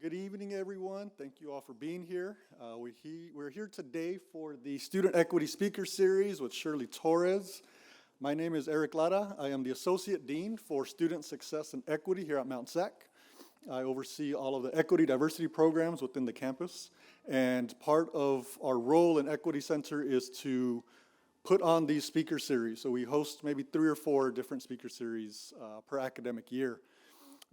Good evening, everyone. Thank you all for being here. We're here today for the Student Equity Speaker Series with Shirley Torres. My name is Eric Lara. I am the Associate Dean for Student Success and Equity here at Mount SAC. I oversee all of the equity diversity programs within the campus. And part of our role in Equity Center is to put on these speaker series. So we host maybe 3 or 4 different speaker series per academic year.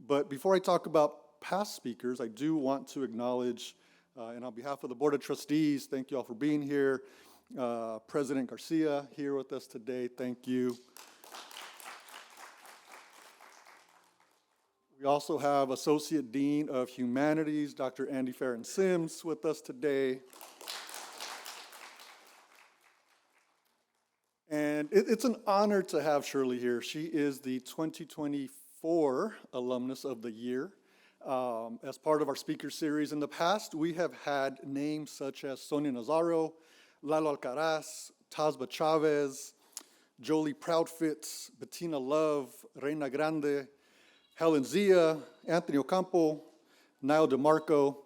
But before I talk about past speakers, I do want to acknowledge, and on behalf of the Board of Trustees, thank you all for being here. President Garcia here with us today, thank you. We also have Associate Dean of Humanities, Dr. Andy Farron Sims with us today. And it's an honor to have Shirley here. She is the 2024 Alumnus of the Year. As part of our speaker series in the past, we have had names such as Sonia Nazaro, Lalo Alcaraz, Tazba Chavez, Jolie Proudfits, Bettina Love, Reina Grande, Helen Zia, Anthony Ocampo, Niall DeMarco.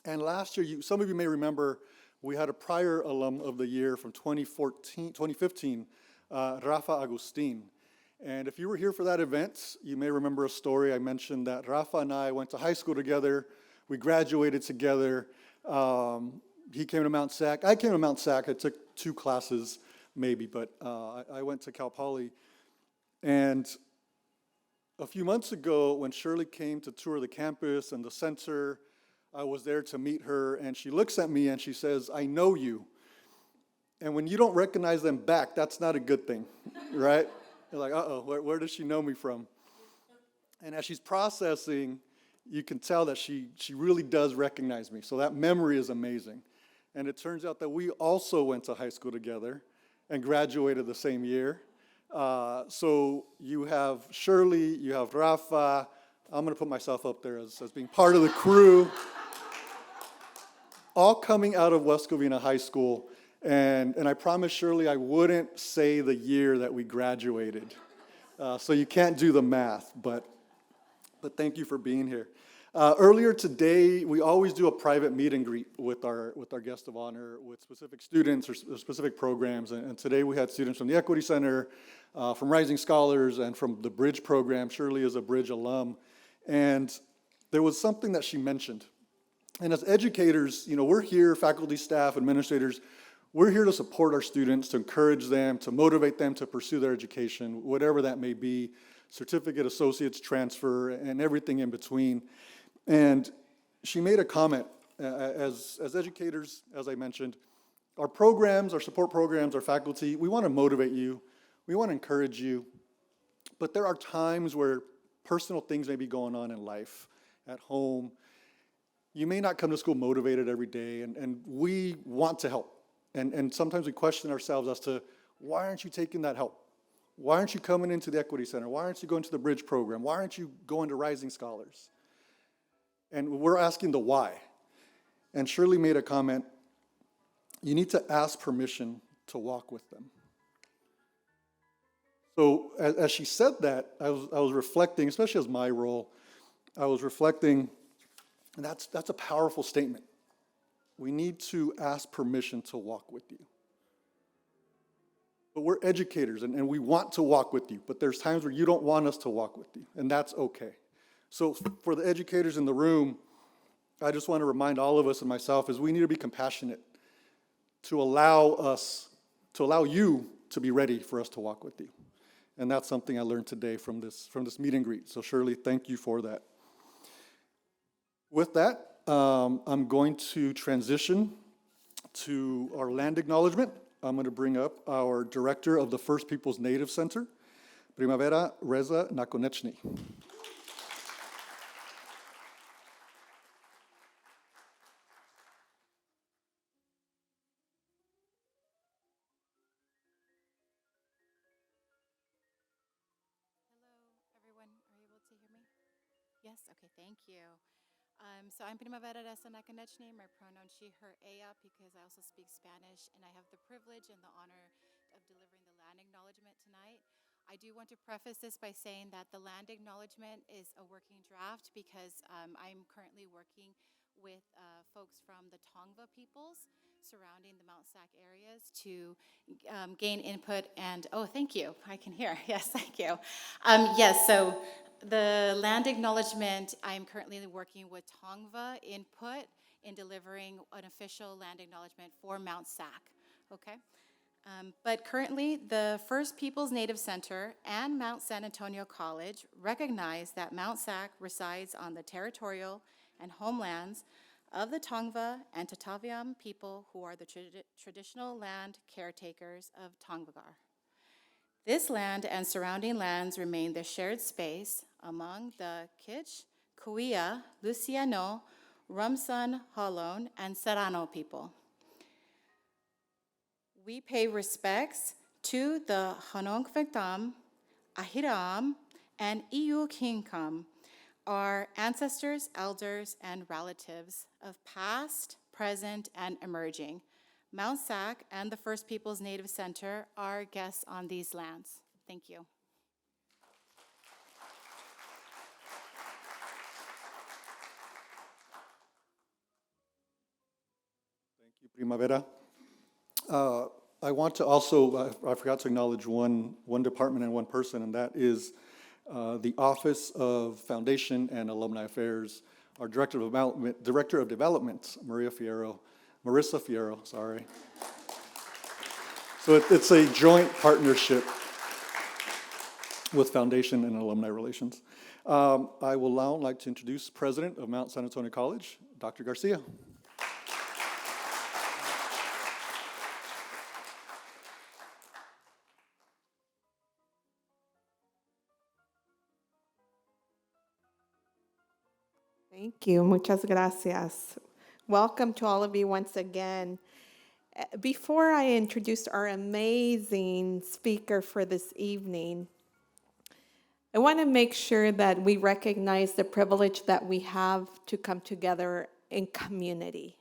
And last year, some of you may remember, we had a prior alum of the year from 2015, Rafa Agustin. And if you were here for that event, you may remember a story. I mentioned that Rafa and I went to high school together. We graduated together. He came to Mount SAC. I came to Mount SAC. I took 2 classes maybe, but I went to Cal Poly. And a few months ago, when Shirley came to tour the campus and the center, I was there to meet her, and she looks at me and she says, "I know you." And when you don't recognize them back, that's not a good thing, right? You're like, uh-oh, where does she know me from? And as she's processing, you can tell that she really does recognize me. So that memory is amazing. And it turns out that we also went to high school together and graduated the same year. So you have Shirley, you have Rafa. I'm going to put myself up there as being part of the crew. All coming out of West Covina High School. And I promised Shirley I wouldn't say the year that we graduated. So you can't do the math, but thank you for being here. Earlier today, we always do a private meet and greet with our guest of honor, with specific students or specific programs. And today we had students from the Equity Center, from Rising Scholars, and from the Bridge program. Shirley is a Bridge alum. And there was something that she mentioned. And as educators, we're here, faculty, staff, administrators, we're here to support our students, to encourage them, to motivate them to pursue their education, whatever that may be, certificate, associate's, transfer, and everything in between. And she made a comment, as educators, as I mentioned, our programs, our support programs, our faculty, we want to motivate you, we want to encourage you, but there are times where personal things may be going on in life, at home. You may not come to school motivated every day, and we want to help. And sometimes we question ourselves as to, why aren't you taking that help? Why aren't you coming into the Equity Center? Why aren't you going to the Bridge program? Why aren't you going to Rising Scholars? And we're asking the why. And Shirley made a comment, you need to ask permission to walk with them. So as she said that, I was reflecting, especially as my role, I was reflecting, and that's a powerful statement. We need to ask permission to walk with you. But we're educators, and we want to walk with you, but there's times where you don't want us to walk with you, and that's okay. So for the educators in the room, I just want to remind all of us and myself is we need to be compassionate to allow you to be ready for us to walk with you. And that's something I learned today from this meet and greet. So Shirley, thank you for that. With that, I'm going to transition to our land acknowledgement. I'm going to bring up our director of the First Peoples Native Center, Primavera Reza Nakonechny. Yes, okay, thank you. So I'm Primavera Reza Nakonechny. My pronoun she, her, ella, because I also speak Spanish, and I have the privilege and the honor of delivering the land acknowledgement tonight. I do want to preface this by saying that the land acknowledgement is a working draft because I'm currently working with folks from the Tongva peoples surrounding the Mount SAC areas to gain input and, oh, thank you, I can hear, yes, thank you. Yes, so the land acknowledgement, I'm currently working with Tongva input in delivering an official land acknowledgement for Mount SAC, okay? But currently, the First Peoples Native Center and Mount San Antonio College recognize that Mount SAC resides on the territorial and homelands of the Tongva and Tataviam people who are the traditional land caretakers of Tongvagar. This land and surrounding lands remain the shared space among the Kitch, Kuya, Luciano, Rumsun, Holon, and Serrano people. We pay respects to the Hanongvektam, Ahiram, and Iyukinkam, our ancestors, elders, and relatives of past, present, and emerging. Mount SAC and the First Peoples Native Center are guests on these lands. Thank you. Thank you, Primavera. I want to also, I forgot to acknowledge one department and one person, and that is the Office of Foundation and Alumni Affairs, our Director of Development, Marissa Fierro, sorry. So it's a joint partnership with Foundation and Alumni Relations. I will now like to introduce President of Mount San Antonio College, Dr. Garcia. Thank you. Muchas gracias. Welcome to all of you once again. Before I introduce our amazing speaker for this evening, I want to make sure that we recognize the privilege that we have to come together in community,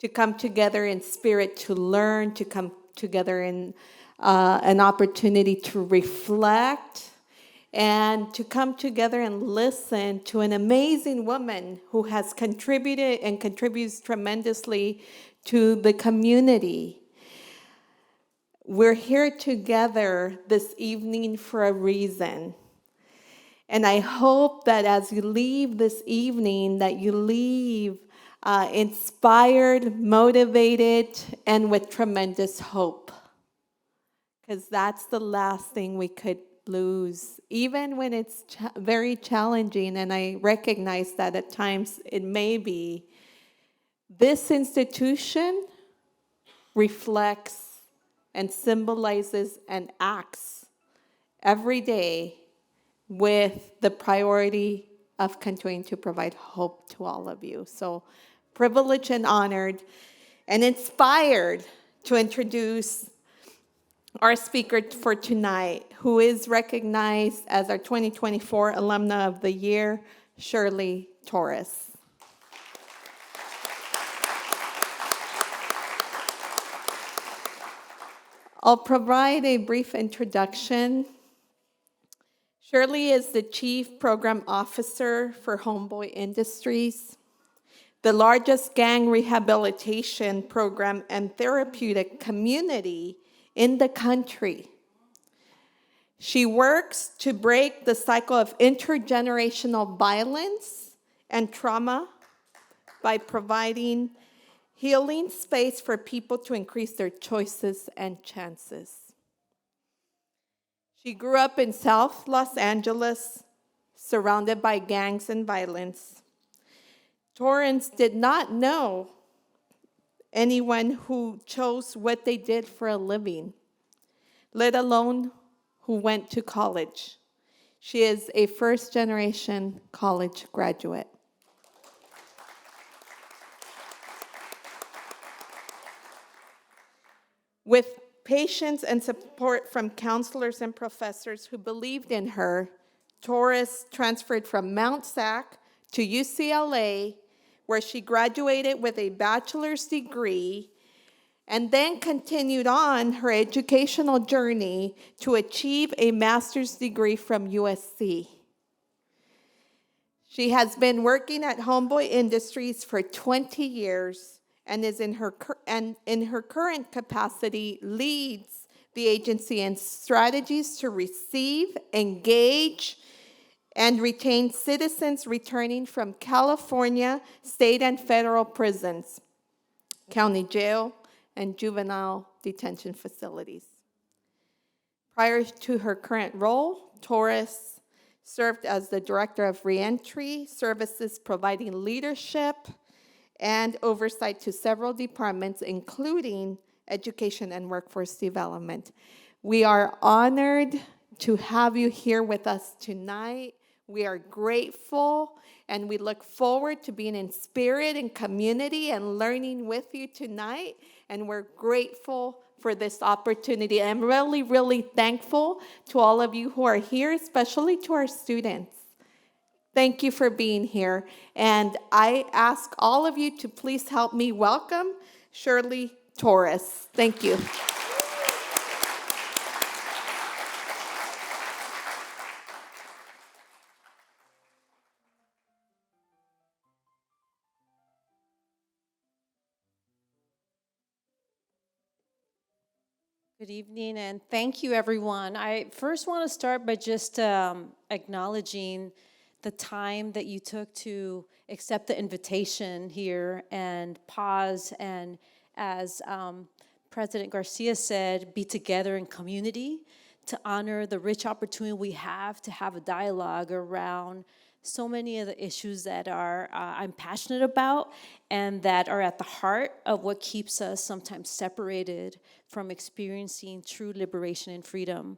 to come together in spirit to learn, to come together in an opportunity to reflect, and to come together and listen to an amazing woman who has contributed and contributes tremendously to the community. We're here together this evening for a reason. And I hope that as you leave this evening, that you leave inspired, motivated, and with tremendous hope. Because that's the last thing we could lose, even when it's very challenging, and I recognize that at times it may be. This institution reflects and symbolizes and acts every day with the priority of continuing to provide hope to all of you. So privileged and honored and inspired to introduce our speaker for tonight, who is recognized as our 2024 Alumna of the Year, Shirley Torres. I'll provide a brief introduction. Shirley is the Chief Program Officer for Homeboy Industries, the largest gang rehabilitation program and therapeutic community in the country. She works to break the cycle of intergenerational violence and trauma by providing healing space for people to increase their choices and chances. She grew up in South Los Angeles, surrounded by gangs and violence. Torrance did not know anyone who chose what they did for a living, let alone who went to college. She is a first-generation college graduate. With patience and support from counselors and professors who believed in her, Torres transferred from Mount SAC to UCLA, where she graduated with a bachelor's degree and then continued on her educational journey to achieve a master's degree from USC. She has been working at Homeboy Industries for 20 years and is in her current capacity leads the agency in strategies to receive, engage, and retain citizens returning from California state and federal prisons, county jail, and juvenile detention facilities. Prior to her current role, Torres served as the Director of Reentry Services, providing leadership and oversight to several departments, including Education and Workforce Development. We are honored to have you here with us tonight. We are grateful, and we look forward to being in spirit and community and learning with you tonight. And we're grateful for this opportunity. I'm really, really thankful to all of you who are here, especially to our students. Thank you for being here. And I ask all of you to please help me welcome Shirley Torres. Thank you. Good evening, and thank you, everyone. I first want to start by just acknowledging the time that you took to accept the invitation here and pause and, as President Garcia said, be together in community to honor the rich opportunity we have to have a dialogue around so many of the issues that I'm passionate about and that are at the heart of what keeps us sometimes separated from experiencing true liberation and freedom.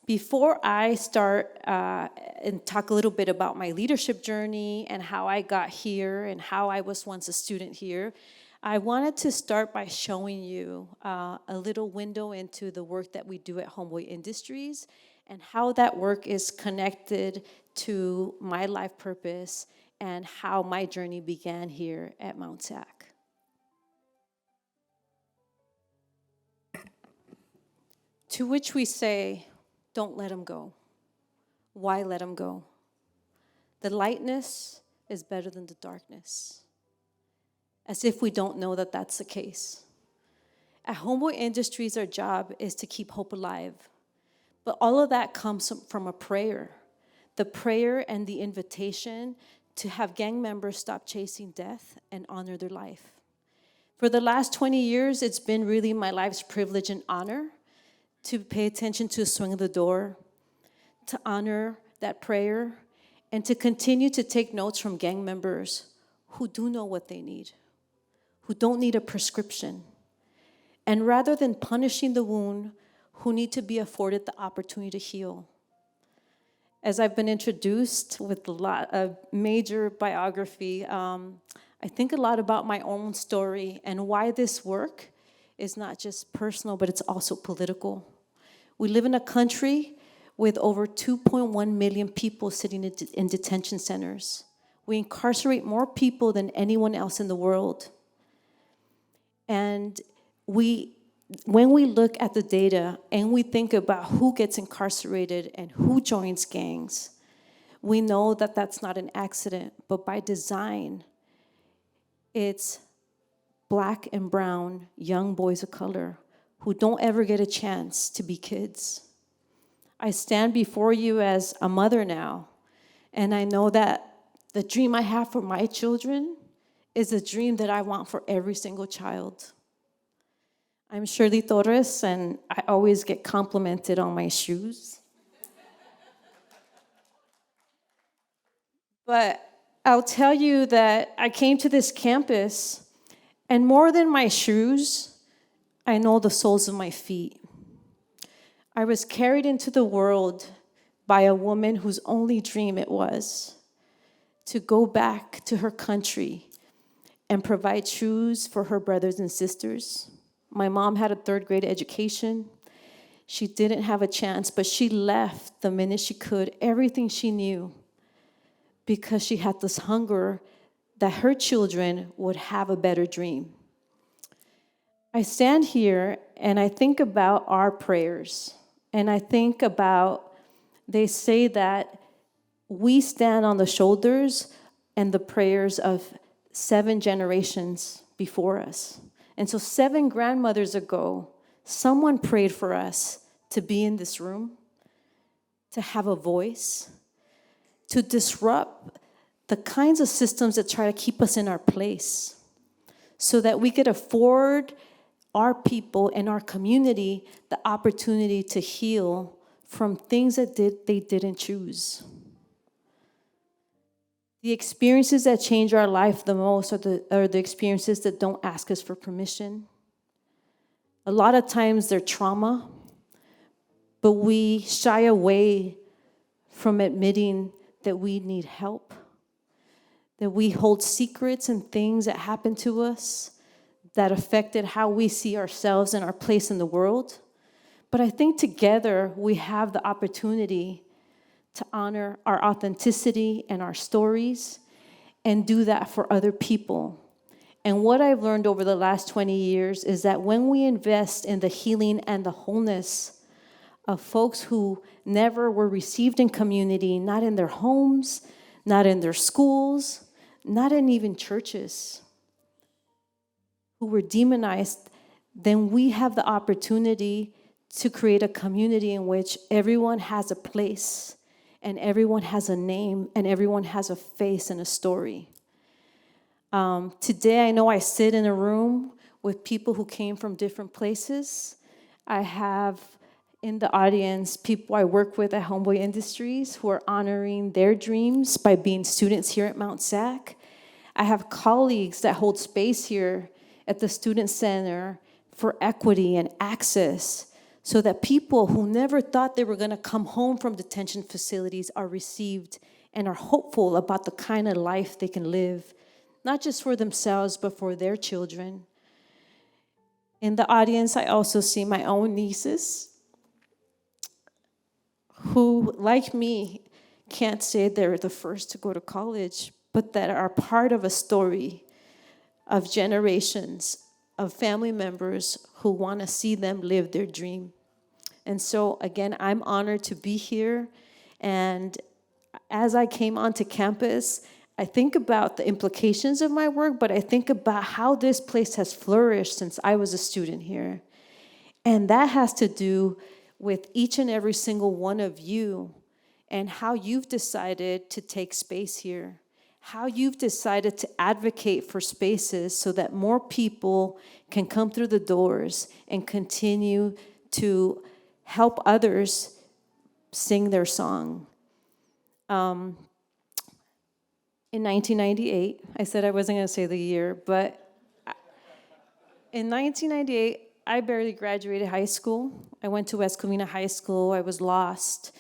Before I start and talk a little bit about my leadership journey and how I got here and how I was once a student here, I wanted to start by showing you a little window into the work that we do at Homeboy Industries and how that work is connected to my life purpose and how my journey began here at Mount SAC. To which we say, don't let him go. Why let him go? The lightness is better than the darkness. As if we don't know that that's the case. At Homeboy Industries, our job is to keep hope alive. But all of that comes from a prayer. The prayer and the invitation to have gang members stop chasing death and honor their life. For the last 20 years, it's been really my life's privilege and honor to pay attention to the swing of the door, to honor that prayer, and to continue to take notes from gang members who do know what they need, who don't need a prescription, and rather than punishing the wound, who need to be afforded the opportunity to heal. As I've been introduced with a major biography, I think a lot about my own story and why this work is not just personal, but it's also political. We live in a country with over 2.1 million people sitting in detention centers. We incarcerate more people than anyone else in the world. And when we look at the data and we think about who gets incarcerated and who joins gangs, we know that that's not an accident, but by design, it's Black and brown young boys of color who don't ever get a chance to be kids. I stand before you as a mother now, and I know that the dream I have for my children is a dream that I want for every single child. I'm Shirley Torres, and I always get complimented on my shoes. But I'll tell you that I came to this campus, and more than my shoes, I know the soles of my feet. I was carried into the world by a woman whose only dream it was to go back to her country and provide shoes for her brothers and sisters. My mom had a third-grade education. She didn't have a chance, but she left the minute she could, everything she knew, because she had this hunger that her children would have a better dream. I stand here and I think about our prayers. And I think about, they say that we stand on the shoulders and the prayers of 7 generations before us. And so 7 grandmothers ago, someone prayed for us to be in this room, to have a voice, to disrupt the kinds of systems that try to keep us in our place, so that we could afford our people and our community the opportunity to heal from things that they didn't choose. The experiences that change our life the most are the experiences that don't ask us for permission. A lot of times they're trauma, but we shy away from admitting that we need help, that we hold secrets and things that happen to us that affected how we see ourselves and our place in the world. But I think together we have the opportunity to honor our authenticity and our stories and do that for other people. And what I've learned over the last 20 years is that when we invest in the healing and the wholeness of folks who never were received in community, not in their homes, not in their schools, not in even churches, who were demonized, then we have the opportunity to create a community in which everyone has a place and everyone has a name and everyone has a face and a story. Today, I know I sit in a room with people who came from different places. I have in the audience people I work with at Homeboy Industries who are honoring their dreams by being students here at Mount SAC. I have colleagues that hold space here at the Student Center for equity and access, so that people who never thought they were going to come home from detention facilities are received and are hopeful about the kind of life they can live, not just for themselves, but for their children. In the audience, I also see my own nieces who, like me, can't say they're the first to go to college, but that are part of a story of generations of family members who want to see them live their dream. And so, again, I'm honored to be here. And as I came onto campus, I think about the implications of my work, but I think about how this place has flourished since I was a student here. And that has to do with each and every single one of you and how you've decided to take space here, how you've decided to advocate for spaces so that more people can come through the doors and continue to help others sing their song. In 1998, I said I wasn't going to say the year, but in 1998, I barely graduated high school. I went to West Covina High School. I was lost.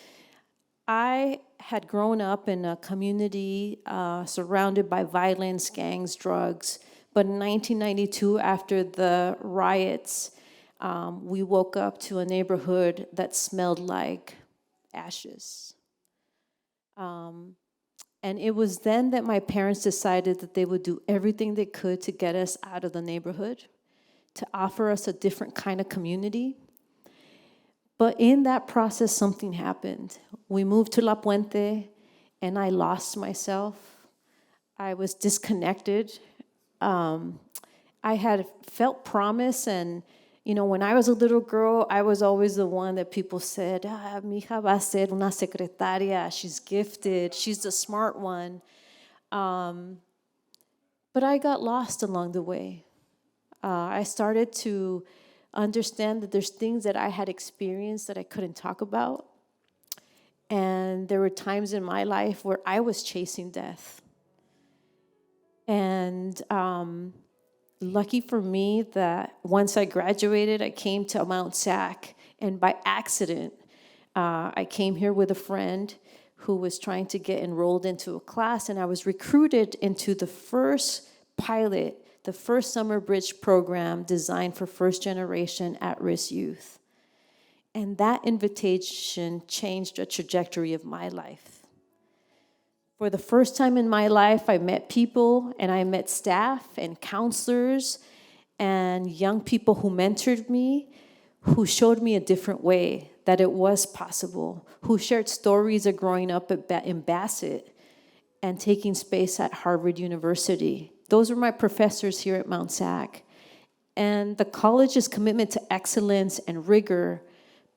I had grown up in a community surrounded by violence, gangs, drugs. But in 1992, after the riots, we woke up to a neighborhood that smelled like ashes. And it was then that my parents decided that they would do everything they could to get us out of the neighborhood, to offer us a different kind of community. But in that process, something happened. We moved to La Puente, and I lost myself. I was disconnected. I had felt promise, and when I was a little girl, I was always the one that people said, mi hija va a ser una secretaria, she's gifted, she's the smart one. But I got lost along the way. I started to understand that there's things that I had experienced that I couldn't talk about. And there were times in my life where I was chasing death. And lucky for me that once I graduated, I came to Mount SAC. And by accident, I came here with a friend who was trying to get enrolled into a class. And I was recruited into the first pilot, the first summer bridge program designed for first-generation at-risk youth. And that invitation changed the trajectory of my life. For the first time in my life, I met people and I met staff and counselors and young people who mentored me, who showed me a different way, that it was possible, who shared stories of growing up in Bassett and taking space at Harvard University. Those were my professors here at Mount SAC. And the college's commitment to excellence and rigor,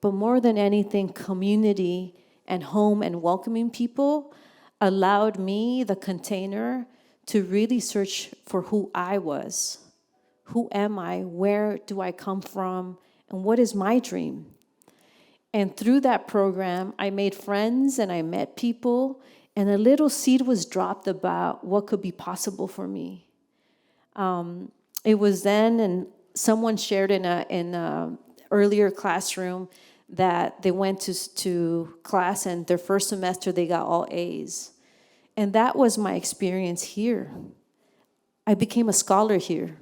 but more than anything, community and home and welcoming people, allowed me, the container, to really search for who I was. Who am I? Where do I come from? And what is my dream? And through that program, I made friends and I met people, and a little seed was dropped about what could be possible for me. It was then, and someone shared in a earlier classroom that they went to class, and their first semester they got all A's. And that was my experience here. I became a scholar here.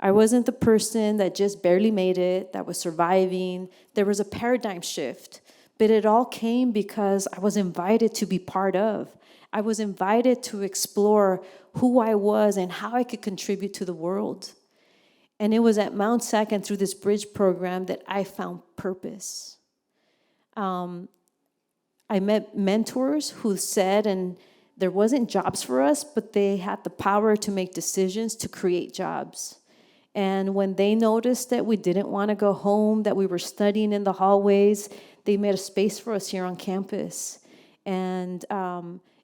I wasn't the person that just barely made it, that was surviving. There was a paradigm shift, but it all came because I was invited to be part of. I was invited to explore who I was and how I could contribute to the world. And it was at Mount SAC and through this bridge program that I found purpose. I met mentors who said, and there wasn't jobs for us, but they had the power to make decisions to create jobs. And when they noticed that we didn't want to go home, that we were studying in the hallways, they made a space for us here on campus. And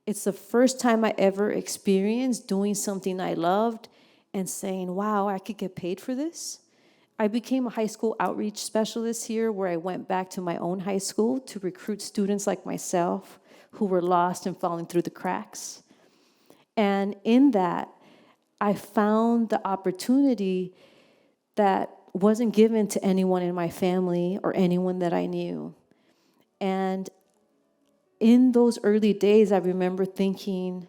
it's the first time I ever experienced doing something I loved and saying, wow, I could get paid for this. I became a high school outreach specialist here, where I went back to my own high school to recruit students like myself who were lost and falling through the cracks. And in that, I found the opportunity that wasn't given to anyone in my family or anyone that I knew. And in those early days, I remember thinking,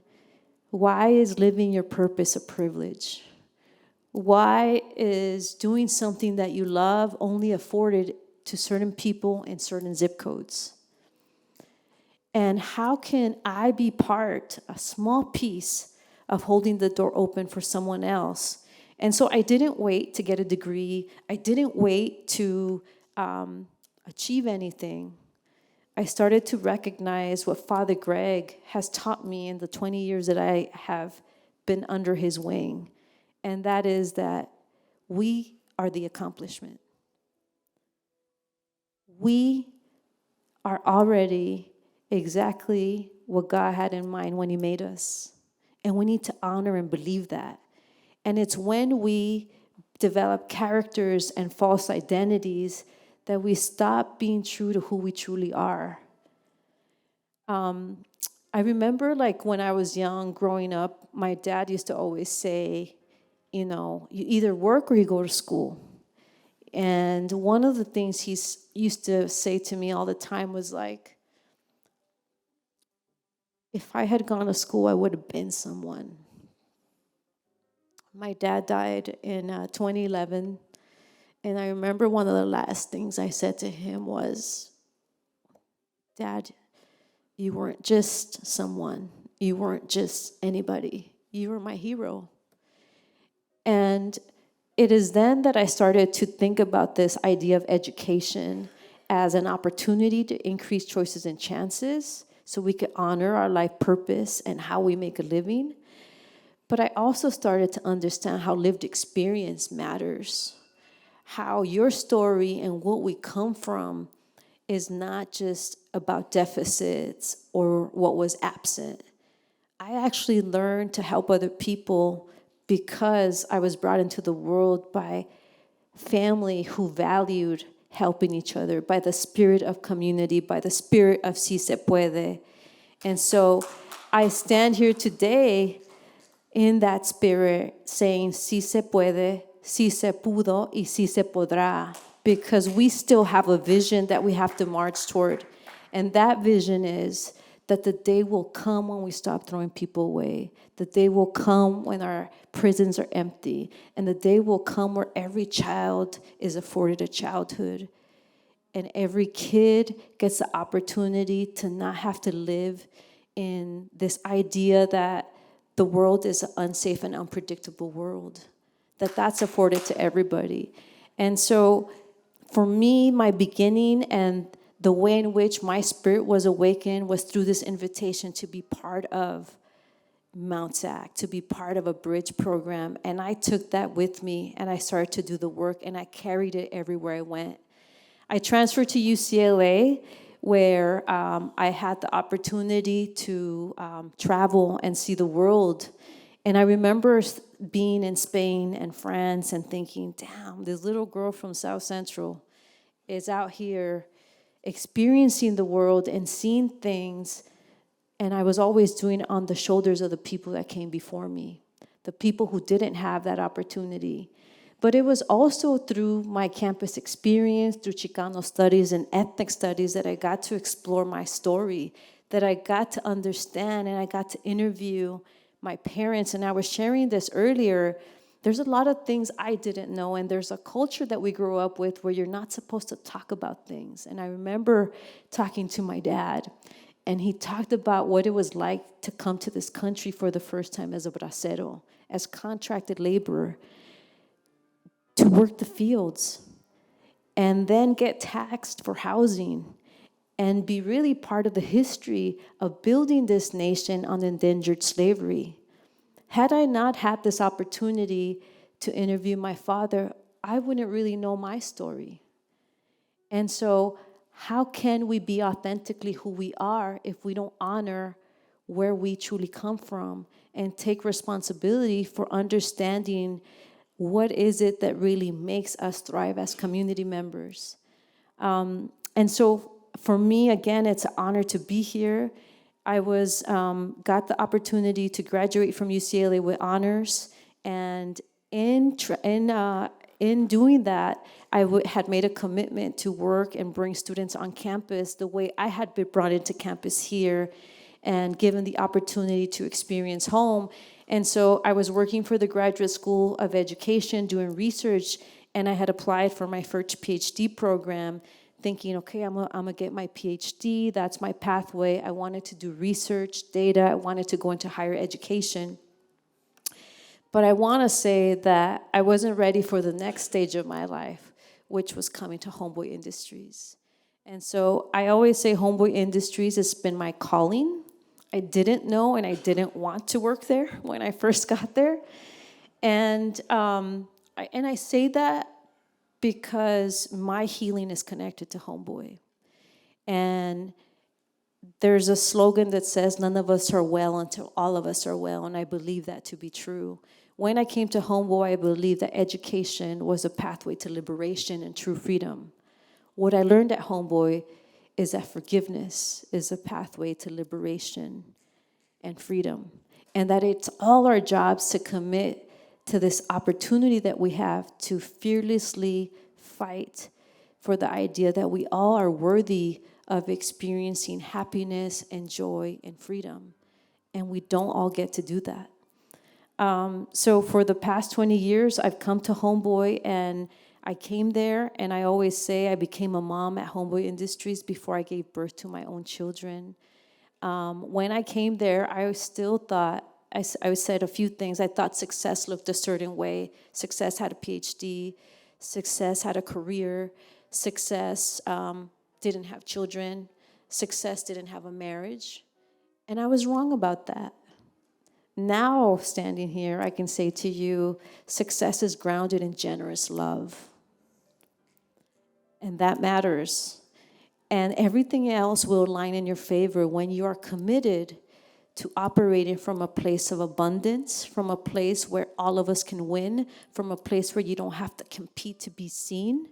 why is living your purpose a privilege? Why is doing something that you love only afforded to certain people in certain zip codes? And how can I be part, a small piece, of holding the door open for someone else? And so I didn't wait to get a degree. I didn't wait to achieve anything. I started to recognize what Father Greg has taught me in the 20 years that I have been under his wing. And that is that we are the accomplishment. We are already exactly what God had in mind when he made us. And we need to honor and believe that. And it's when we develop characters and false identities that we stop being true to who we truly are. I remember, like, when I was young, growing up, my dad used to always say, you know, you either work or you go to school. And one of the things he used to say to me all the time was like, if I had gone to school, I would have been someone. My dad died in 2011, and I remember one of the last things I said to him was, Dad, you weren't just someone. You weren't just anybody. You were my hero. And it is then that I started to think about this idea of education as an opportunity to increase choices and chances so we could honor our life purpose and how we make a living. But I also started to understand how lived experience matters, how your story and what we come from is not just about deficits or what was absent. I actually learned to help other people because I was brought into the world by family who valued helping each other, by the spirit of community, by the spirit of si se puede. And so I stand here today in that spirit saying si se puede, si se pudo, y si se podrá, because we still have a vision that we have to march toward. And that vision is that the day will come when we stop throwing people away. The day will come when our prisons are empty. And the day will come where every child is afforded a childhood. And every kid gets the opportunity to not have to live in this idea that the world is an unsafe and unpredictable world. that's afforded to everybody. And so for me, my beginning and the way in which my spirit was awakened was through this invitation to be part of Mount SAC, to be part of a bridge program. And I took that with me, and I started to do the work, and I carried it everywhere I went. I transferred to UCLA, where I had the opportunity to travel and see the world. And I remember being in Spain and France and thinking, damn, this little girl from South Central is out here experiencing the world and seeing things. And I was always doing it on the shoulders of the people that came before me, the people who didn't have that opportunity. But it was also through my campus experience, through Chicano studies and ethnic studies, that I got to explore my story, that I got to understand, and I got to interview my parents. And I was sharing this earlier. There's a lot of things I didn't know, and there's a culture that we grew up with where you're not supposed to talk about things. And I remember talking to my dad, and he talked about what it was like to come to this country for the first time as a bracero, as contracted laborer, to work the fields, and then get taxed for housing, and be really part of the history of building this nation on endangered slavery. Had I not had this opportunity to interview my father, I wouldn't really know my story. And so, how can we be authentically who we are if we don't honor where we truly come from and take responsibility for understanding what is it that really makes us thrive as community members? And so for me, again, it's an honor to be here. I got the opportunity to graduate from UCLA with honors, and in doing that, I had made a commitment to work and bring students on campus the way I had been brought into campus here and given the opportunity to experience home. And so I was working for the Graduate School of Education, doing research, and I had applied for my first PhD program, thinking, okay, I'm gonna get my PhD, that's my pathway. I wanted to do research, data, I wanted to go into higher education. But I wanna say that I wasn't ready for the next stage of my life, which was coming to Homeboy Industries. And so I always say Homeboy Industries has been my calling. I didn't know and I didn't want to work there when I first got there. And I say that because my healing is connected to Homeboy. And there's a slogan that says, none of us are well until all of us are well, and I believe that to be true. When I came to Homeboy, I believed that education was a pathway to liberation and true freedom. What I learned at Homeboy is that forgiveness is a pathway to liberation and freedom, and that it's all our jobs to commit to this opportunity that we have to fearlessly fight for the idea that we all are worthy of experiencing happiness and joy and freedom, and we don't all get to do that. So for the past 20 years, I've come to Homeboy, and I came there, and I always say I became a mom at Homeboy Industries before I gave birth to my own children. When I came there, I still thought, I said a few things. I thought success looked a certain way. Success had a PhD. Success had a career. Success didn't have children. Success didn't have a marriage. And I was wrong about that. Now, standing here, I can say to you, success is grounded in generous love. And that matters. And everything else will align in your favor when you are committed to operating from a place of abundance, from a place where all of us can win, from a place where you don't have to compete to be seen.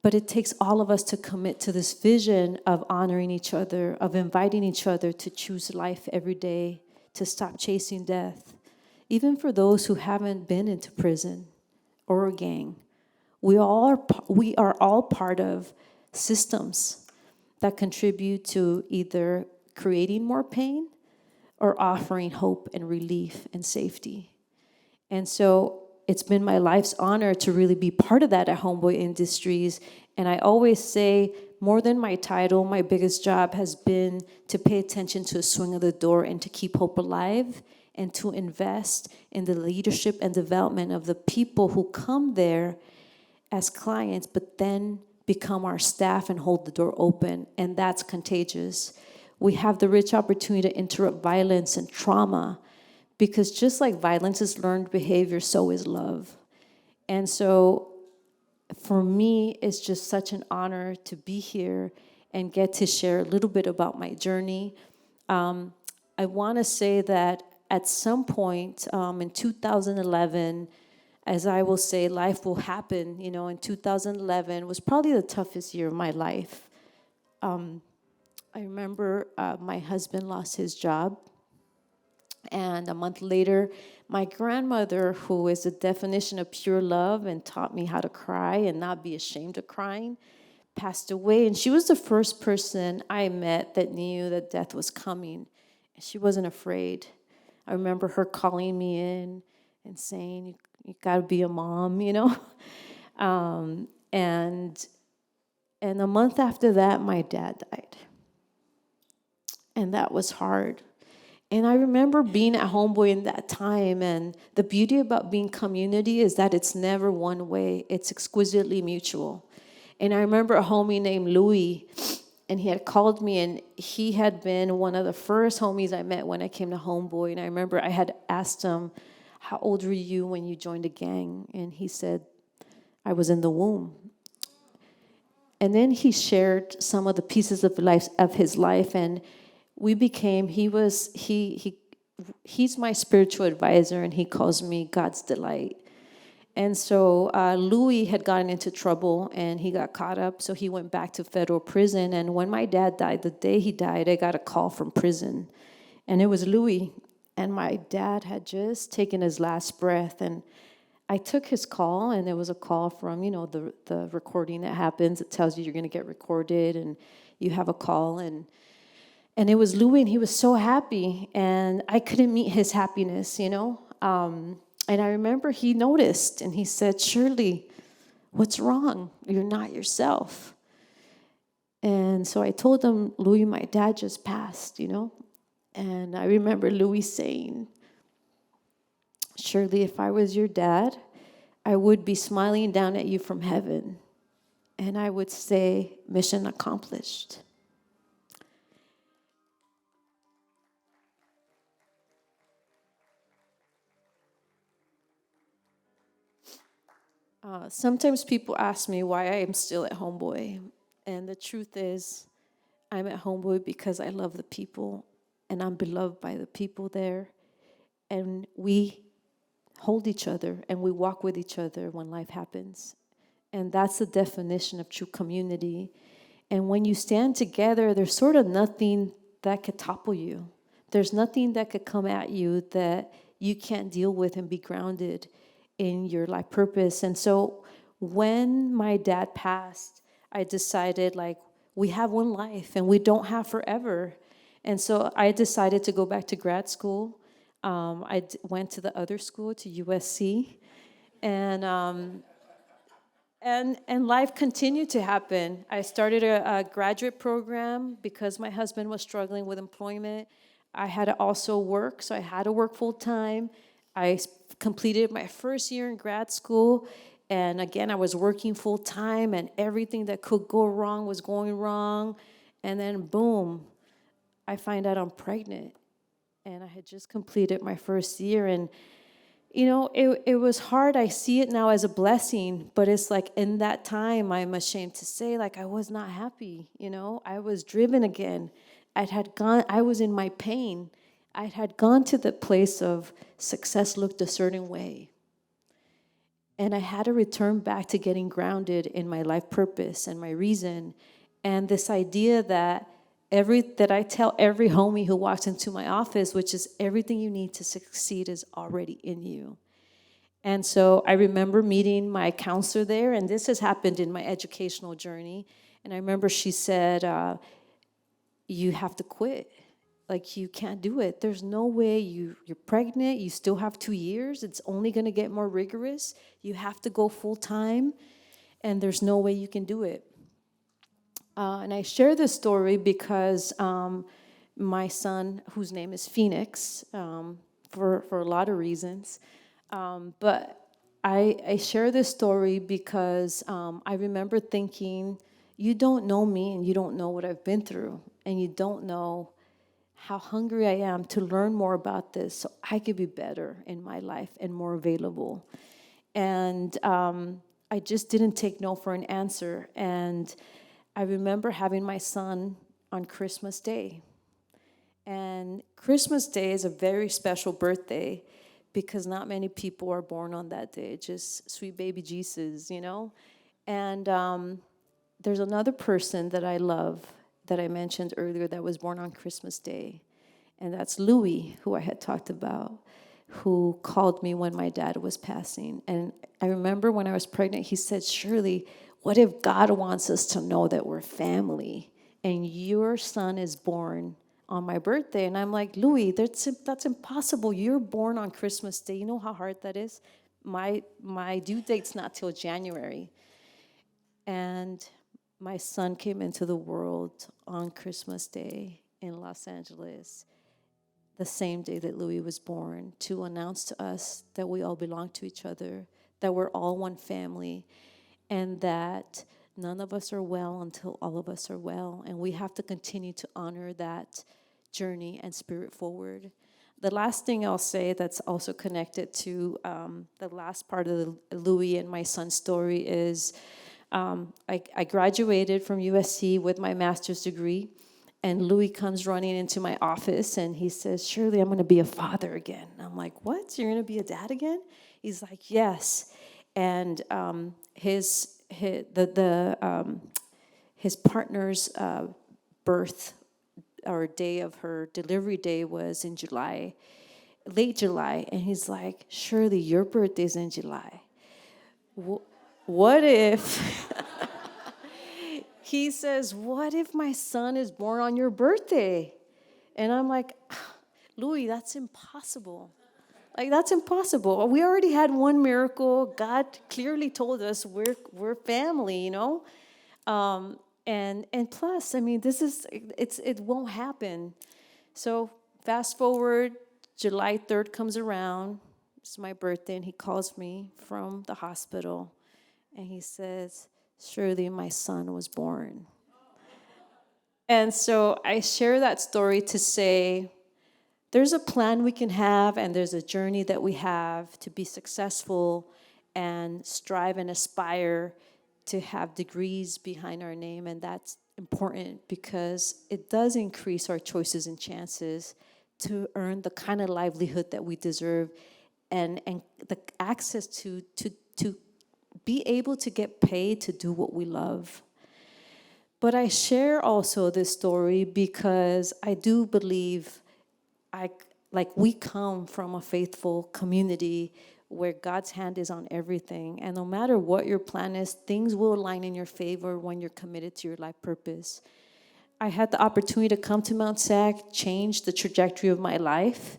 But it takes all of us to commit to this vision of honoring each other, of inviting each other to choose life every day, to stop chasing death. Even for those who haven't been into prison or a gang, we are all part of systems that contribute to either creating more pain or offering hope and relief and safety. And so it's been my life's honor to really be part of that at Homeboy Industries. And I always say more than my title, my biggest job has been to pay attention to the swing of the door and to keep hope alive and to invest in the leadership and development of the people who come there as clients, but then become our staff and hold the door open, and that's contagious. We have the rich opportunity to interrupt violence and trauma, because just like violence is learned behavior, so is love. And so for me, it's just such an honor to be here and get to share a little bit about my journey. I want to say that at some point in 2011, as I will say, life will happen. You know, in 2011 was probably the toughest year of my life. I remember my husband lost his job. And a month later, my grandmother, who is the definition of pure love and taught me how to cry and not be ashamed of crying, passed away. And she was the first person I met that knew that death was coming. And she wasn't afraid. I remember her calling me in and saying, you got to be a mom, you know. And a month after that, my dad died. And that was hard. And I remember being at Homeboy in that time, and the beauty about being community is that it's never one way. It's exquisitely mutual. And I remember a homie named Louis, and he had called me, and he had been one of the first homies I met when I came to Homeboy. And I remember I had asked him, how old were you when you joined a gang? And he said, I was in the womb. And then he shared some of the pieces of his life, and we became, he's my spiritual advisor, and he calls me God's delight. And so Louis had gotten into trouble, and he got caught up, so he went back to federal prison. And when my dad died, the day he died, I got a call from prison. And it was Louis, and my dad had just taken his last breath. And I took his call, and it was a call from, you know, the recording that happens. It tells you you're going to get recorded, and you have a call, and it was Louis, and he was so happy, and I couldn't meet his happiness, you know. And I remember he noticed, and he said, Shirley, what's wrong? You're not yourself. And so I told him, Louis, my dad just passed, you know. And I remember Louis saying, Shirley, if I was your dad, I would be smiling down at you from heaven, and I would say, mission accomplished. Sometimes people ask me why I am still at Homeboy. And the truth is, I'm at Homeboy because I love the people, and I'm beloved by the people there. And we hold each other, and we walk with each other when life happens. And that's the definition of true community. And when you stand together, there's sort of nothing that could topple you. There's nothing that could come at you that you can't deal with and be grounded in your life purpose. And so when my dad passed, I decided, like, we have one life and we don't have forever. And so I decided to go back to grad school. Went to the other school, to USC, and life continued to happen. I started a graduate program because my husband was struggling with employment. I had to also work, so I had to work full time. I completed my first year in grad school, and again, I was working full time, and everything that could go wrong was going wrong. And then, boom, I find out I'm pregnant, and I had just completed my first year. And, you know, it was hard. I see it now as a blessing, but it's like in that time, I'm ashamed to say, like, I was not happy, you know. I was driven again. I was in my pain. I had gone to the place of success looked a certain way. And I had to return back to getting grounded in my life purpose and my reason. And this idea that I tell every homie who walks into my office, which is everything you need to succeed is already in you. And so I remember meeting my counselor there, and this has happened in my educational journey. And I remember she said, you have to quit. Like, you can't do it. There's no way. You're pregnant. You still have 2 years. It's only going to get more rigorous. You have to go full time, and there's no way you can do it. And I share this story because my son, whose name is Phoenix, for a lot of reasons, but I share this story because I remember thinking, you don't know me and you don't know what I've been through, and you don't know how hungry I am to learn more about this so I could be better in my life and more available. And I just didn't take no for an answer. And I remember having my son on Christmas Day. And Christmas Day is a very special birthday because not many people are born on that day, just sweet baby Jesus, you know? And there's another person that I love that I mentioned earlier that was born on Christmas Day. And that's Louis, who I had talked about, who called me when my dad was passing. And I remember when I was pregnant, he said, Shirley, what if God wants us to know that we're family and your son is born on my birthday? And I'm like, Louis, that's impossible. You're born on Christmas Day. You know how hard that is? My due date's not till January. And my son came into the world on Christmas Day in Los Angeles, the same day that Louis was born, to announce to us that we all belong to each other, that we're all one family, and that none of us are well until all of us are well. And we have to continue to honor that journey and spirit forward. The last thing I'll say that's also connected to the last part of the Louis and my son's story is I graduated from USC with my master's degree, and Louis comes running into my office and he says, Shirley, I'm going to be a father again. And I'm like, what? You're going to be a dad again? He's like, yes. And his partner's birth or day of her delivery day was in July, late July. And he's like, Shirley, your birthday's in July. What if, he says, what if my son is born on your birthday? And I'm like, Louis, that's impossible. Like, that's impossible. We already had one miracle. God clearly told us we're family, you know? And plus, I mean, it won't happen. So fast forward, July 3rd comes around. It's my birthday, and he calls me from the hospital. And he says, Shirley, my son was born. And so I share that story to say there's a plan we can have, and there's a journey that we have to be successful and strive and aspire to have degrees behind our name. And that's important because it does increase our choices and chances to earn the kind of livelihood that we deserve and the access to be able to get paid to do what we love. But I share also this story because I do believe we come from a faithful community where God's hand is on everything. And no matter what your plan is, things will align in your favor when you're committed to your life purpose. I had the opportunity to come to Mount SAC, change the trajectory of my life,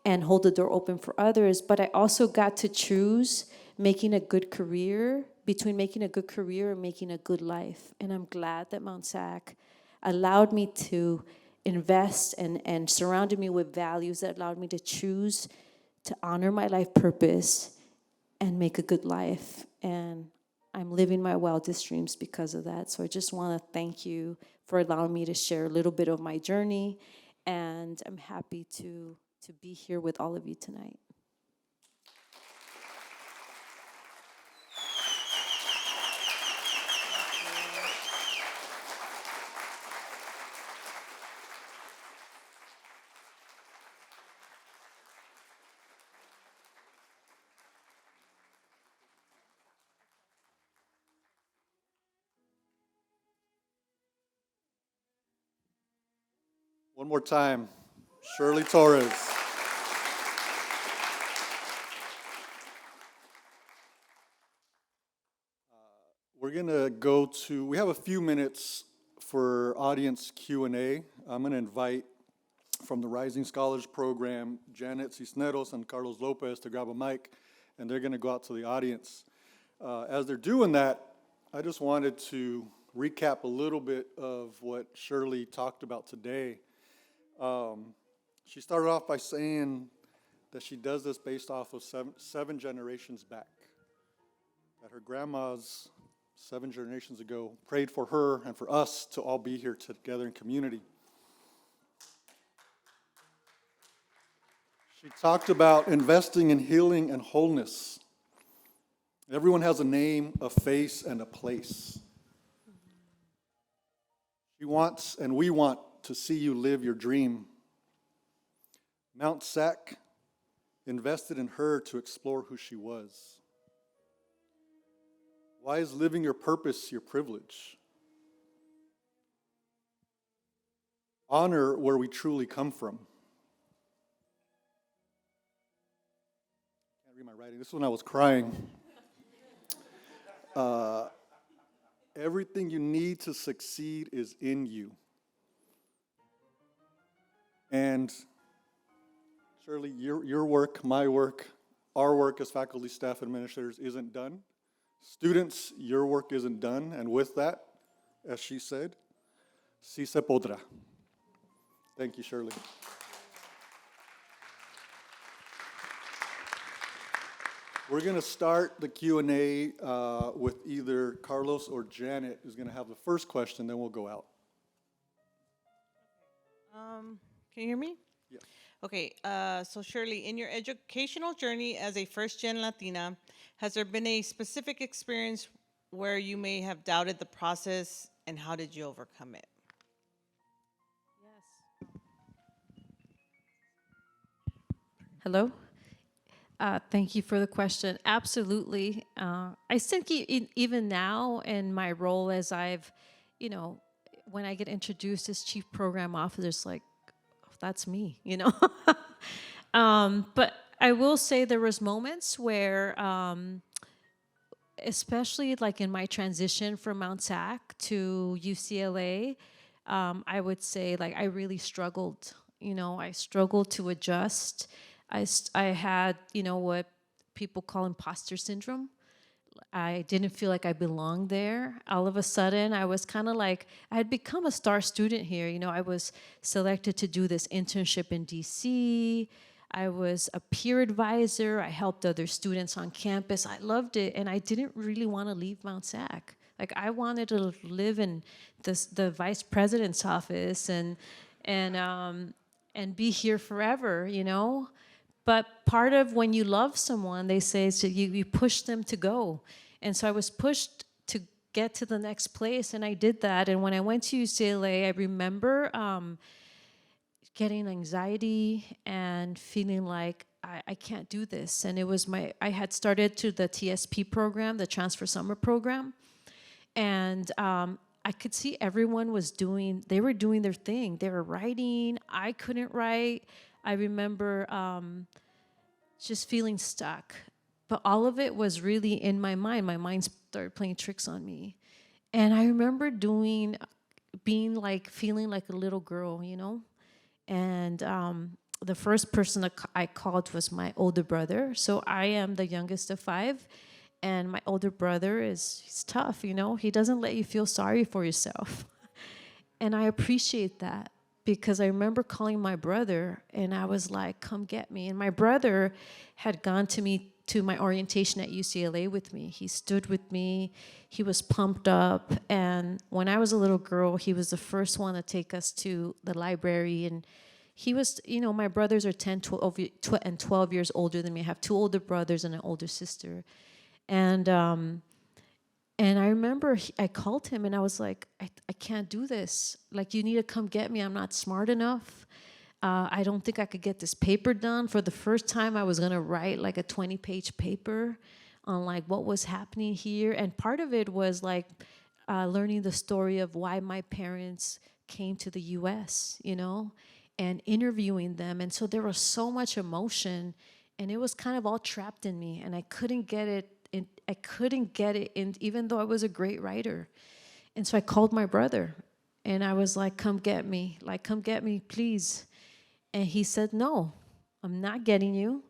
and hold the door open for others. But I also got to choose making a good career, between making a good career and making a good life. And I'm glad that Mount SAC allowed me to invest and surrounded me with values that allowed me to choose to honor my life purpose and make a good life. And I'm living my wildest dreams because of that. So I just want to thank you for allowing me to share a little bit of my journey. And I'm happy to be here with all of you tonight. One more time, Shirley Torres. We're gonna we have a few minutes for audience Q&A. I'm gonna invite from the Rising Scholars Program, Janet Cisneros and Carlos Lopez to grab a mic, and they're gonna go out to the audience. As they're doing that, I just wanted to recap a little bit of what Shirley talked about today. She started off by saying that she does this based off of seven generations back. That her grandmas 7 generations ago prayed for her and for us to all be here together in community. She talked about investing in healing and wholeness. Everyone has a name, a face, and a place. She wants, and we want, to see you live your dream. Mount SAC invested in her to explore who she was. Why is living your purpose your privilege? Honor where we truly come from. Can't read my writing. This is when I was crying. Everything you need to succeed is in you. And Shirley, your work, my work, our work as faculty, staff, administrators isn't done. Students, your work isn't done. And with that, as she said, sí se podrá. Thank you, Shirley. We're going to start the Q&A with either Carlos or Janet who's going to have the first question, then we'll go out. Can you hear me? Yes. Okay, so Shirley, in your educational journey as a first-gen Latina, has there been a specific experience where you may have doubted the process, and how did you overcome it? Yes. Hello? Thank you for the question. Absolutely. I think even now in my role as I've, when I get introduced as chief program officer, it's like, oh, that's me, But I will say there was moments where, especially like in my transition from Mount SAC to UCLA, I would say like I really struggled. I struggled to adjust. I had, what people call imposter syndrome. I didn't feel like I belonged there. All of a sudden, I was kind of like, I had become a star student here. I was selected to do this internship in DC. I was a peer advisor. I helped other students on campus. I loved it, and I didn't really want to leave Mount SAC. Like, I wanted to live in the vice president's office and be here forever, But part of when you love someone, they say, so you push them to go. And so I was pushed to get to the next place, and I did that. And when I went to UCLA, I remember getting anxiety and feeling like I can't do this. And it was I had started to the TSP program, the Transfer Summer Program. And I could see everyone they were doing their thing. They were writing. I couldn't write. I remember just feeling stuck. But all of it was really in my mind. My mind started playing tricks on me. And I remember feeling like a little girl, And the first person that I called was my older brother. So I am the youngest of 5. And my older brother he's tough, He doesn't let you feel sorry for yourself. And I appreciate that. Because I remember calling my brother, and I was like, come get me. And my brother had gone to my orientation at UCLA with me. He stood with me. He was pumped up. And when I was a little girl, he was the first one to take us to the library. And he was, my brothers are 10, 12 years older than me. I have 2 older brothers and an older sister. And I remember I called him, and I was like, I can't do this. Like, you need to come get me. I'm not smart enough. I don't think I could get this paper done. For the first time, I was going to write like a 20-page paper on like what was happening here. And part of it was like learning the story of why my parents came to the U.S., and interviewing them. And so there was so much emotion, and it was kind of all trapped in me, and I couldn't get it in, even though I was a great writer. And so I called my brother, and I was like, come get me, please. And he said, no, I'm not getting you.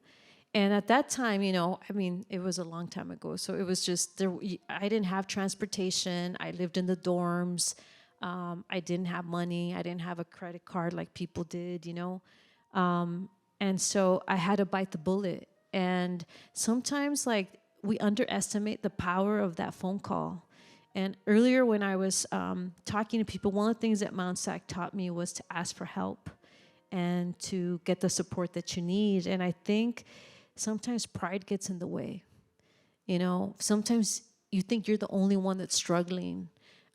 And at that time, you know, I mean, it was a long time ago. So it was just there. I didn't have transportation. I lived in the dorms. I didn't have money. I didn't have a credit card like people did, you know. And so I had to bite the bullet. And sometimes, like, we underestimate the power of that phone call. And earlier, when I was talking to people, one of the things that Mount SAC taught me was to ask for help and to get the support that you need. And I think sometimes pride gets in the way. You know, sometimes you think you're the only one that's struggling.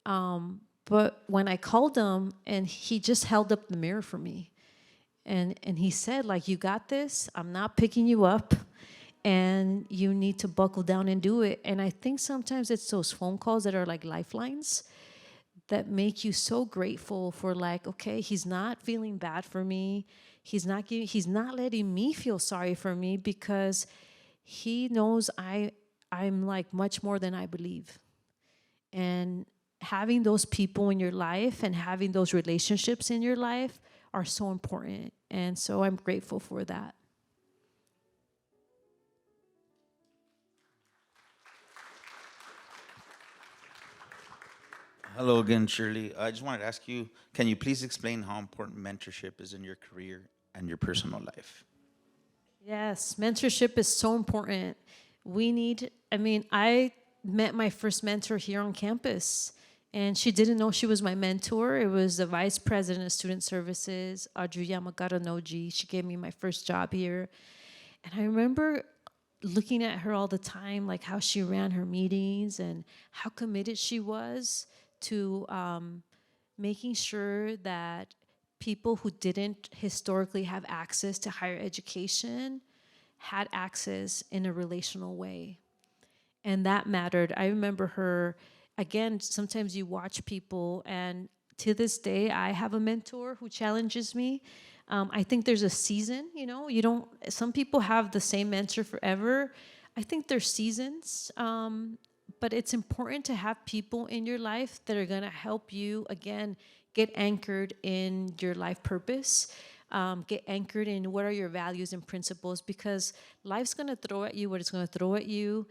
But when I called him, and he just held up the mirror for me. And he said, like, you got this. I'm not picking you up. And you need to buckle down and do it. And I think sometimes it's those phone calls that are like lifelines that make you so grateful for, like, okay, he's not feeling bad for me. He's not letting me feel sorry for me, because he knows I'm like much more than I believe. And having those people in your life and having those relationships in your life are so important. And so I'm grateful for that. Hello again, Shirley. I just wanted to ask you, can you please explain how important mentorship is in your career and your personal life? Yes, mentorship is so important. I met my first mentor here on campus, and she didn't know she was my mentor. It was the vice president of student services, Audrey Yamagata-Noji. She gave me my first job here. And I remember looking at her all the time, like how she ran her meetings and how committed she was to making sure that people who didn't historically have access to higher education had access in a relational way. And that mattered. I remember her, again, sometimes you watch people, and to this day, I have a mentor who challenges me. I think there's a season, you know, some people have the same mentor forever. I think there's seasons, but it's important to have people in your life that are gonna help you, again, get anchored in your life purpose, get anchored in what are your values and principles, because life's gonna throw at you what it's gonna throw at you.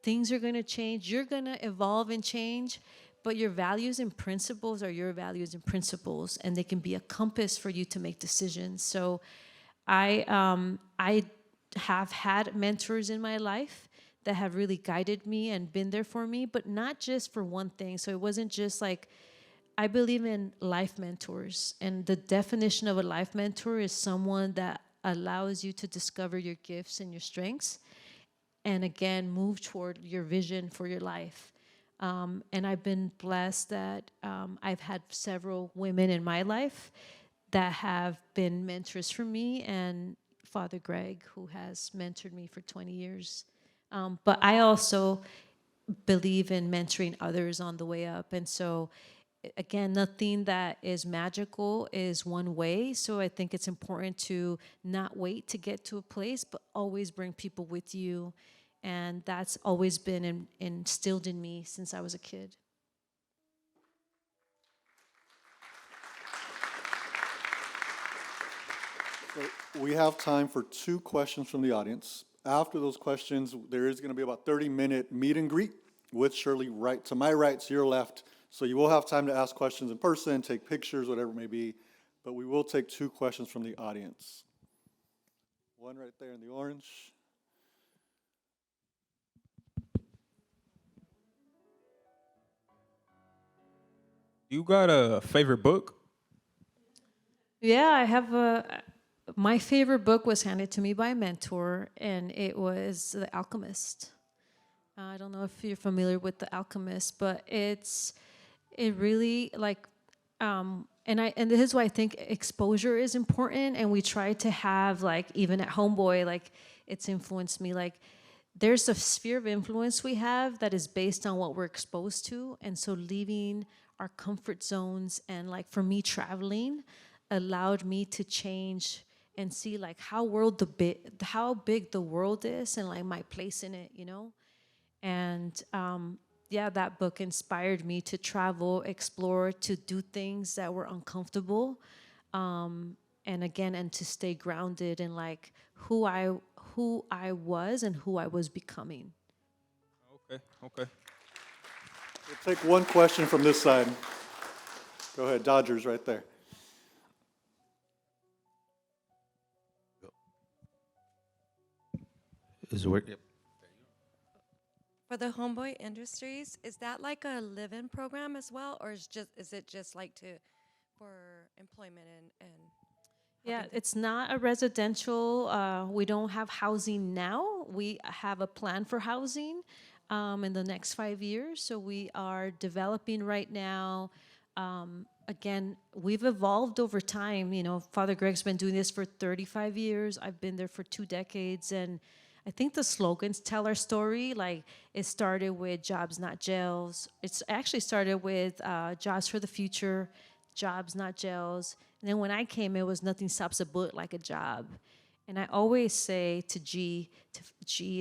Things are gonna change, you're gonna evolve and change, but your values and principles are your values and principles, and they can be a compass for you to make decisions. So I have had mentors in my life that have really guided me and been there for me, but not just for one thing. So it wasn't just like, I believe in life mentors, and the definition of a life mentor is someone that allows you to discover your gifts and your strengths, and again, move toward your vision for your life. And I've been blessed that I've had several women in my life that have been mentors for me, and Father Greg, who has mentored me for 20 years. But I also believe in mentoring others on the way up. And so, again, nothing that is magical is one way. So I think it's important to not wait to get to a place, but always bring people with you. And that's always been instilled in me since I was a kid. So we have time for 2 questions from the audience. After those questions, there is going to be about 30-minute meet and greet with Shirley right to my right, to your left. So you will have time to ask questions in person, take pictures, whatever it may be. But we will take 2 questions from the audience. One right there in the orange. You got a favorite book? Yeah, I have my favorite book was handed to me by a mentor, and it was The Alchemist. I don't know if you're familiar with The Alchemist, but it really, like, and this is why I think exposure is important, and we try to have, like, even at Homeboy, like, it's influenced me. Like, there's a sphere of influence we have that is based on what we're exposed to, and so leaving our comfort zones, and, like, for me, traveling allowed me to change and see, like, how big the world is, and, like, my place in it, you know. And yeah, that book inspired me to travel, explore, to do things that were uncomfortable, and again, and to stay grounded in, like, who who I was and who I was becoming. Okay, okay. We'll take one question from this side. Go ahead, Dodgers right there. Is it work? Yep. For the Homeboy Industries, is that like a live-in program as well, or is it just like for employment and Yeah, helping to- it's not a residential. We don't have housing now. We have a plan for housing in the next 5 years. So we are developing right now. Again, we've evolved over time. You know, Father Greg's been doing this for 35 years. I've been there for 2 decades. And I think the slogans tell our story. Like, it started with jobs, not jails. It's actually started with jobs for the future, jobs, not jails. And then when I came, it was nothing stops a bullet like a job. And I always say to G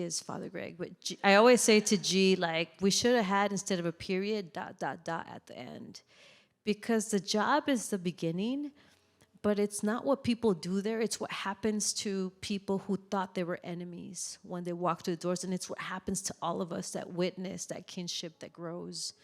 is Father Greg, but I always say to G, like, we should have had, instead of a period, ... at the end. Because the job is the beginning, but it's not what people do there. It's what happens to people who thought they were enemies when they walk through the doors. And it's what happens to all of us that witness that kinship that grows.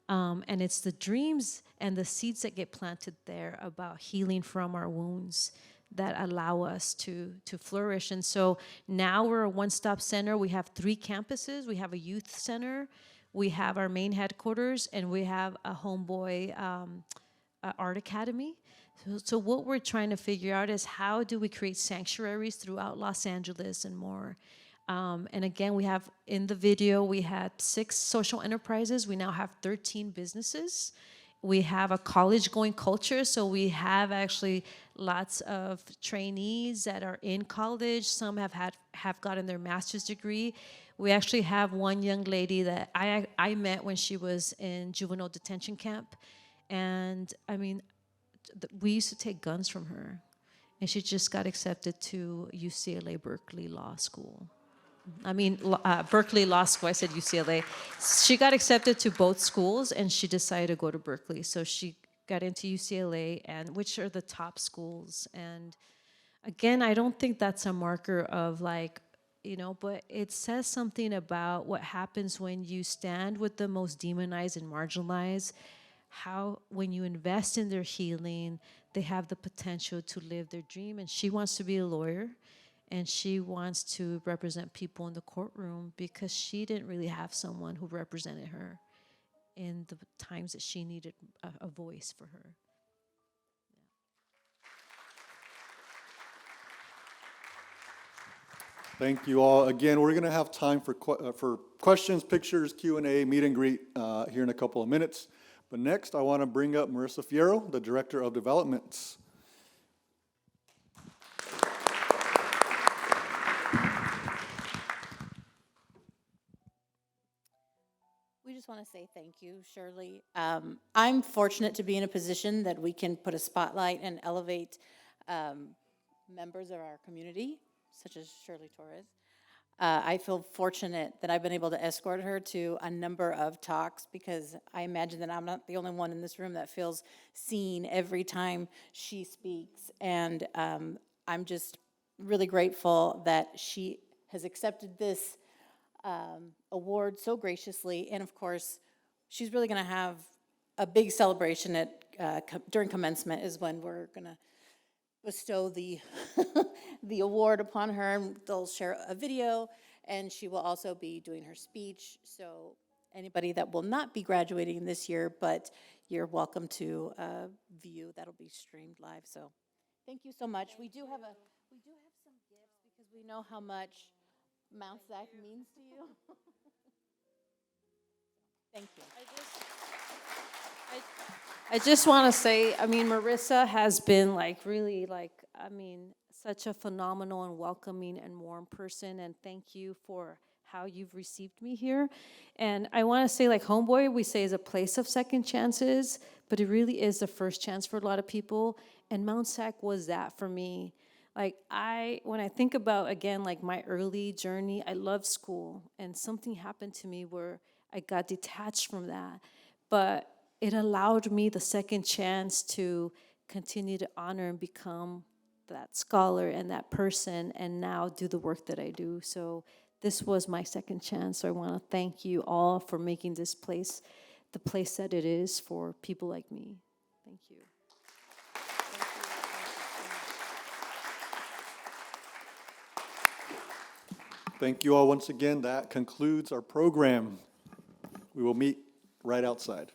And it's the dreams and the seeds that get planted there about healing from our wounds that allow us to flourish. And so now we're a one-stop center. We have 3 campuses. We have a youth center. We have our main headquarters, and we have a Homeboy Art Academy. So what we're trying to figure out is, how do we create sanctuaries throughout Los Angeles and more? And again, we have, in the video, we had 6 social enterprises. We now have 13 businesses. We have a college-going culture, so we have actually lots of trainees that are in college. Some have gotten their master's degree. We actually have one young lady that I met when she was in juvenile detention camp. And I mean, we used to take guns from her. And she just got accepted to UCLA Berkeley Law School. Berkeley Law School, I said UCLA. She got accepted to both schools, and she decided to go to Berkeley. So she got into UCLA, and which are the top schools. And again, I don't think that's a marker of, like, you know, but it says something about what happens when you stand with the most demonized and marginalized, how when you invest in their healing, they have the potential to live their dream. And she wants to be a lawyer, and she wants to represent people in the courtroom because she didn't really have someone who represented her in the times that she needed a voice for her. Thank you all. Again, we're going to have time for questions, pictures, Q&A, meet and greet here in a couple of minutes. But next, I want to bring up Marissa Fierro, the Director of Development. We just want to say thank you, Shirley. I'm fortunate to be in a position that we can put a spotlight and elevate members of our community, such as Shirley Torres. I feel fortunate that I've been able to escort her to a number of talks, because I imagine that I'm not the only one in this room that feels seen every time she speaks. And I'm just really grateful that she has accepted this award so graciously. And of course, she's really going to have a big celebration at during commencement is when we're going to bestow the the award upon her, and they'll share a video, and she will also be doing her speech. So anybody that will not be graduating this year, but you're welcome to view, that'll be streamed live. So thank you so much. We do have some gifts, because we know how much Mount SAC means to you. Thank you. I just want to say, I mean, Marissa has been such a phenomenal and welcoming and warm person, and thank you for how you've received me here. And I want to say, like, Homeboy, we say, is a place of second chances, but it really is the first chance for a lot of people, and Mount SAC was that for me. Like, when I think about, again, like, my early journey, I loved school, and something happened to me where I got detached from that, but it allowed me the second chance to continue to honor and become that scholar and that person and now do the work that I do. So this was my second chance. So I want to thank you all for making this place the place that it is for people like me. Thank you. Thank you all once again. That concludes our program. We will meet right outside.